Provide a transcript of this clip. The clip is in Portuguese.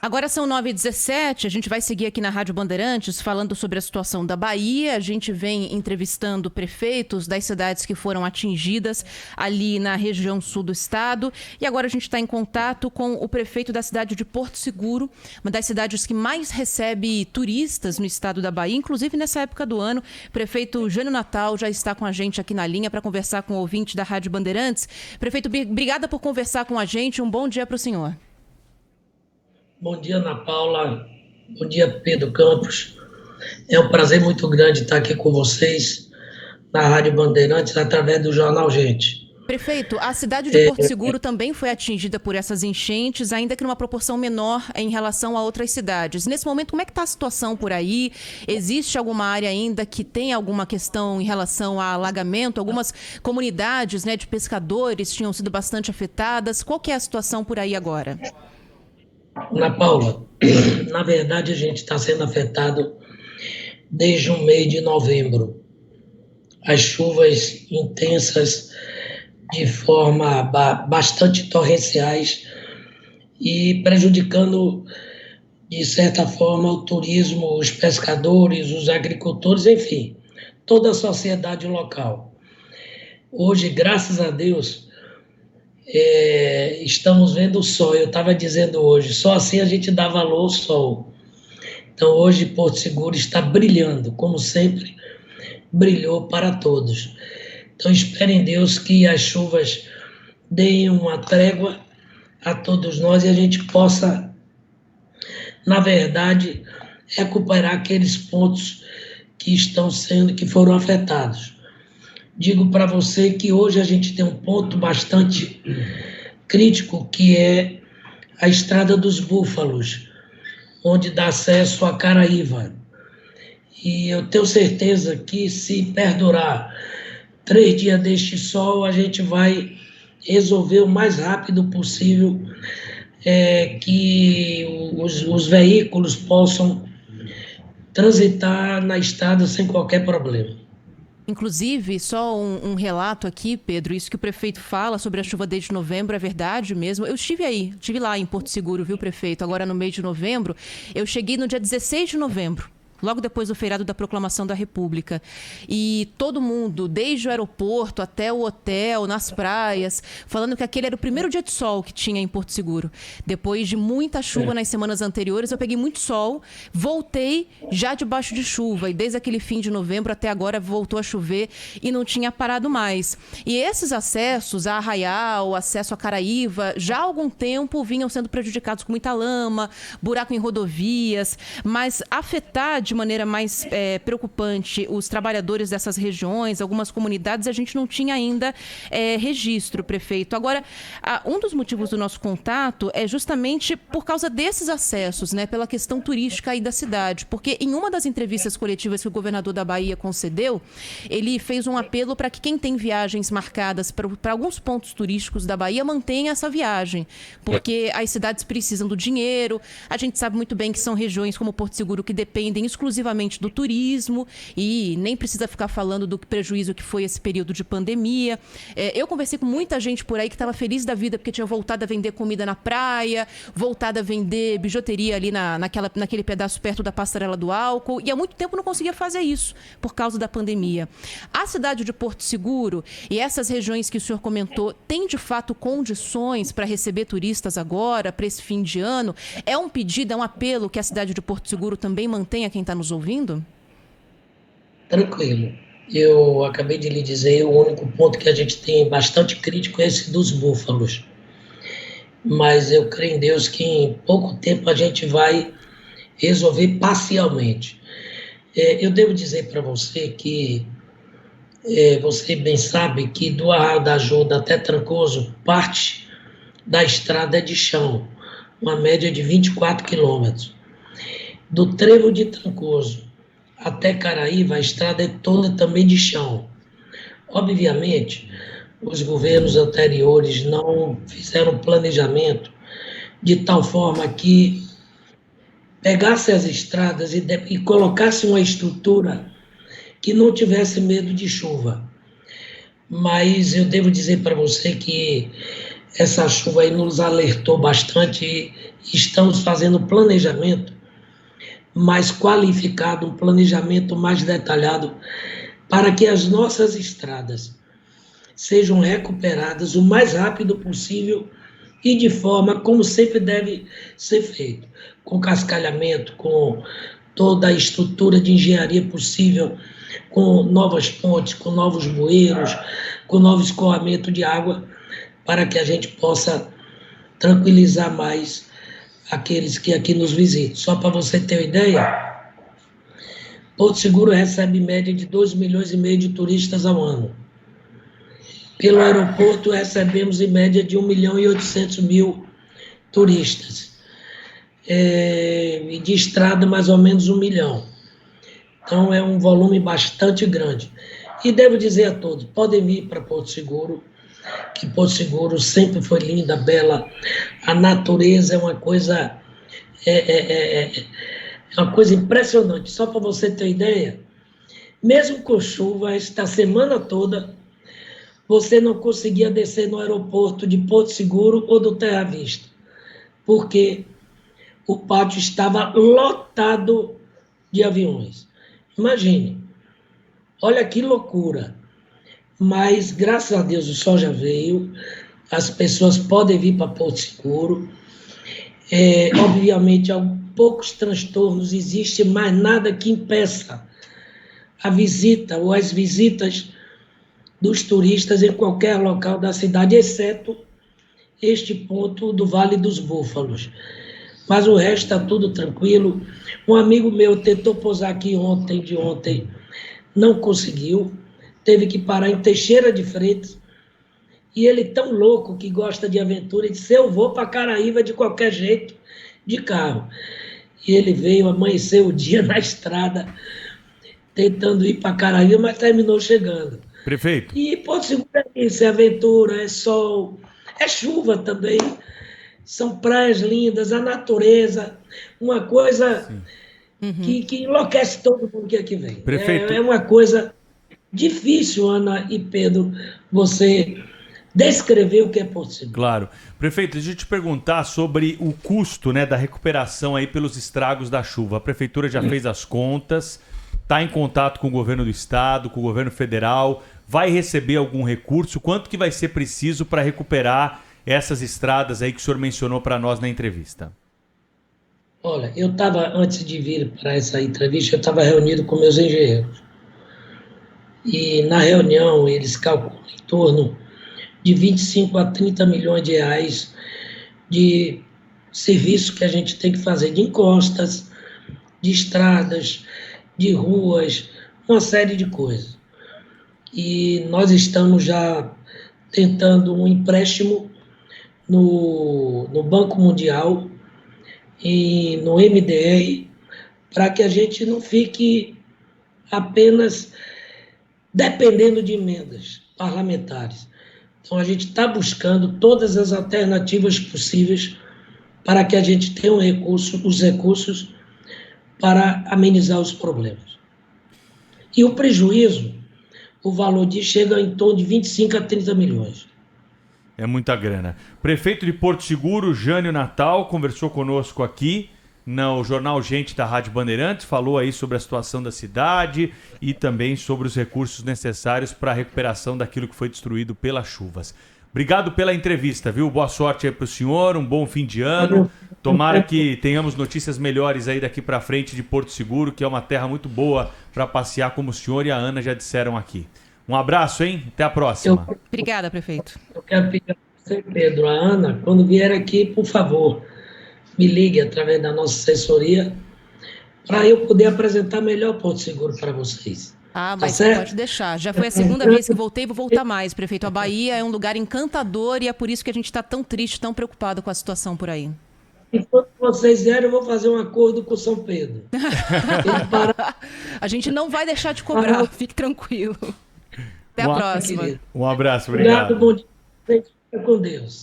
Agora são 9h17, a gente vai seguir aqui na Rádio Bandeirantes falando sobre a situação da Bahia. A gente vem entrevistando prefeitos das cidades que foram atingidas ali na região sul do estado. E agora a gente está em contato com o prefeito da cidade de Porto Seguro, uma das cidades que mais recebe turistas no estado da Bahia, inclusive nessa época do ano. O prefeito Jânio Natal já está com a gente aqui na linha para conversar com o ouvinte da Rádio Bandeirantes. Prefeito, obrigada por conversar com a gente. Um bom dia para o senhor. Bom dia, Ana Paula. Bom dia, Pedro Campos. É um prazer muito grande estar aqui com vocês na Rádio Bandeirantes, através do Jornal Gente. Prefeito, a cidade de Porto Seguro também foi atingida por essas enchentes, ainda que numa proporção menor em relação a outras cidades. Nesse momento, como é que está a situação por aí? Existe alguma área ainda que tem alguma questão em relação a alagamento? Algumas comunidades, de pescadores tinham sido bastante afetadas. Qual que é a situação por aí agora? Ana Paula, na verdade a gente está sendo afetado desde o mês de novembro. As chuvas intensas de forma bastante torrenciais e prejudicando, de certa forma, o turismo, os pescadores, os agricultores, enfim, toda a sociedade local. Hoje, graças a Deus, estamos vendo o sol. Eu estava dizendo hoje, só assim a gente dá valor ao sol. Então hoje Porto Seguro está brilhando, como sempre brilhou para todos. Então espero em Deus que as chuvas deem uma trégua a todos nós e a gente possa, na verdade, recuperar aqueles pontos que foram afetados. Digo para você que hoje a gente tem um ponto bastante crítico, que é a Estrada dos Búfalos, onde dá acesso a Caraíva. E eu tenho certeza que, se perdurar 3 dias deste sol, a gente vai resolver o mais rápido possível, que os veículos possam transitar na estrada sem qualquer problema. Inclusive, só um relato aqui, Pedro, isso que o prefeito fala sobre a chuva desde novembro é verdade mesmo. Eu estive lá em Porto Seguro, viu, prefeito? Agora no mês de novembro, eu cheguei no dia 16 de novembro. Logo depois do feriado da Proclamação da República. E todo mundo, desde o aeroporto até o hotel, nas praias, falando que aquele era o primeiro dia de sol que tinha em Porto Seguro. Depois de muita chuva nas semanas anteriores, eu peguei muito sol, voltei já debaixo de chuva. E desde aquele fim de novembro até agora voltou a chover e não tinha parado mais. E esses acessos a Arraial, acesso a Caraíva, já há algum tempo vinham sendo prejudicados com muita lama, buraco em rodovias, mas afetar de maneira mais preocupante os trabalhadores dessas regiões, algumas comunidades, a gente não tinha ainda registro, prefeito. Agora, um dos motivos do nosso contato é justamente por causa desses acessos, pela questão turística aí da cidade, porque em uma das entrevistas coletivas que o governador da Bahia concedeu, ele fez um apelo para que quem tem viagens marcadas para alguns pontos turísticos da Bahia mantenha essa viagem, porque as cidades precisam do dinheiro, a gente sabe muito bem que são regiões como Porto Seguro que dependem exclusivamente do turismo e nem precisa ficar falando do prejuízo que foi esse período de pandemia. Eu conversei com muita gente por aí que estava feliz da vida porque tinha voltado a vender comida na praia, voltado a vender bijuteria ali naquele pedaço perto da Passarela do Álcool, e há muito tempo não conseguia fazer isso por causa da pandemia. A cidade de Porto Seguro e essas regiões que o senhor comentou têm de fato condições para receber turistas agora, para esse fim de ano? É um pedido, é um apelo que a cidade de Porto Seguro também mantenha quem está nos ouvindo? Tranquilo. Eu acabei de lhe dizer, o único ponto que a gente tem bastante crítico é esse dos búfalos. Mas eu creio em Deus que em pouco tempo a gente vai resolver parcialmente. Eu devo dizer para você que você bem sabe que do Arraial da Ajuda até Trancoso, parte da estrada é de chão, uma média de 24 quilômetros. Do trevo de Trancoso até Caraíva, a estrada é toda também de chão. Obviamente, os governos anteriores não fizeram planejamento de tal forma que pegasse as estradas e colocasse uma estrutura que não tivesse medo de chuva. Mas eu devo dizer para você que essa chuva aí nos alertou bastante e estamos fazendo um planejamento mais qualificado, um planejamento mais detalhado para que as nossas estradas sejam recuperadas o mais rápido possível e de forma como sempre deve ser feito, com cascalhamento, com toda a estrutura de engenharia possível, com novas pontes, com novos bueiros, com novo escoamento de água, para que a gente possa tranquilizar mais aqueles que aqui nos visitam. Só para você ter uma ideia, Porto Seguro recebe média de 2,5 milhões de turistas ao ano. Pelo aeroporto recebemos em média de 1.800.000 turistas. E de estrada mais ou menos 1 milhão. Então é um volume bastante grande. E devo dizer a todos, podem vir para Porto Seguro, que Porto Seguro sempre foi linda, bela. A natureza é uma coisa uma coisa impressionante. Só para você ter ideia, mesmo com chuva, esta semana toda, você não conseguia descer no aeroporto de Porto Seguro ou do Terra Vista, porque o pátio estava lotado de aviões. Imagine, olha que loucura. Mas, graças a Deus, o sol já veio, as pessoas podem vir para Porto Seguro. Obviamente, há poucos transtornos, existe mais nada que impeça a visita ou as visitas dos turistas em qualquer local da cidade, exceto este ponto do Vale dos Búfalos. Mas o resto está tudo tranquilo. Um amigo meu tentou pousar aqui ontem, não conseguiu, teve que parar em Teixeira de Freitas, e ele tão louco que gosta de aventura, ele disse, eu vou para Caraíva de qualquer jeito, de carro. E ele veio, amanheceu o dia na estrada, tentando ir para Caraíva, mas terminou chegando. Prefeito. E Porto Seguro é isso, é aventura, é sol, é chuva também, são praias lindas, a natureza, uma coisa que enlouquece todo mundo que aqui vem. Prefeito. É uma coisa difícil, Ana e Pedro, você descrever o que é Porto Seguro. Claro. Prefeito, deixa eu te perguntar sobre o custo, né, da recuperação aí pelos estragos da chuva. A Prefeitura já fez as contas, está em contato com o governo do estado, com o governo federal, vai receber algum recurso? Quanto que vai ser preciso para recuperar essas estradas aí que o senhor mencionou para nós na entrevista? Olha, eu estava, antes de vir para essa entrevista, eu estava reunido com meus engenheiros. E na reunião eles calculam em torno de 25 a 30 milhões de reais de serviço que a gente tem que fazer, de encostas, de estradas, de ruas, uma série de coisas. E nós estamos já tentando um empréstimo no Banco Mundial e no MDR, para que a gente não fique apenas dependendo de emendas parlamentares. Então, a gente está buscando todas as alternativas possíveis para que a gente tenha os recursos para amenizar os problemas. E o prejuízo, o valor disso chega em torno de 25 a 30 milhões. É muita grana. Prefeito de Porto Seguro, Jânio Natal, conversou conosco aqui no Jornal Gente da Rádio Bandeirantes, falou aí sobre a situação da cidade e também sobre os recursos necessários para a recuperação daquilo que foi destruído pelas chuvas. Obrigado pela entrevista, viu? Boa sorte aí para o senhor, um bom fim de ano. Tomara que tenhamos notícias melhores aí daqui para frente de Porto Seguro, que é uma terra muito boa para passear, como o senhor e a Ana já disseram aqui. Um abraço, hein? Até a próxima. Obrigada, prefeito. Eu quero pedir a você, Pedro, a Ana, quando vier aqui, por favor, me ligue através da nossa assessoria para eu poder apresentar melhor Porto Seguro para vocês. Ah, mas você pode deixar. Já foi a segunda vez que voltei, vou voltar mais, prefeito. A Bahia é um lugar encantador e é por isso que a gente está tão triste, tão preocupado com a situação por aí. E quando vocês vierem, eu vou fazer um acordo com São Pedro. A gente não vai deixar de cobrar, fique tranquilo. Até a próxima. Um abraço, obrigado. Bom dia. Fica com Deus.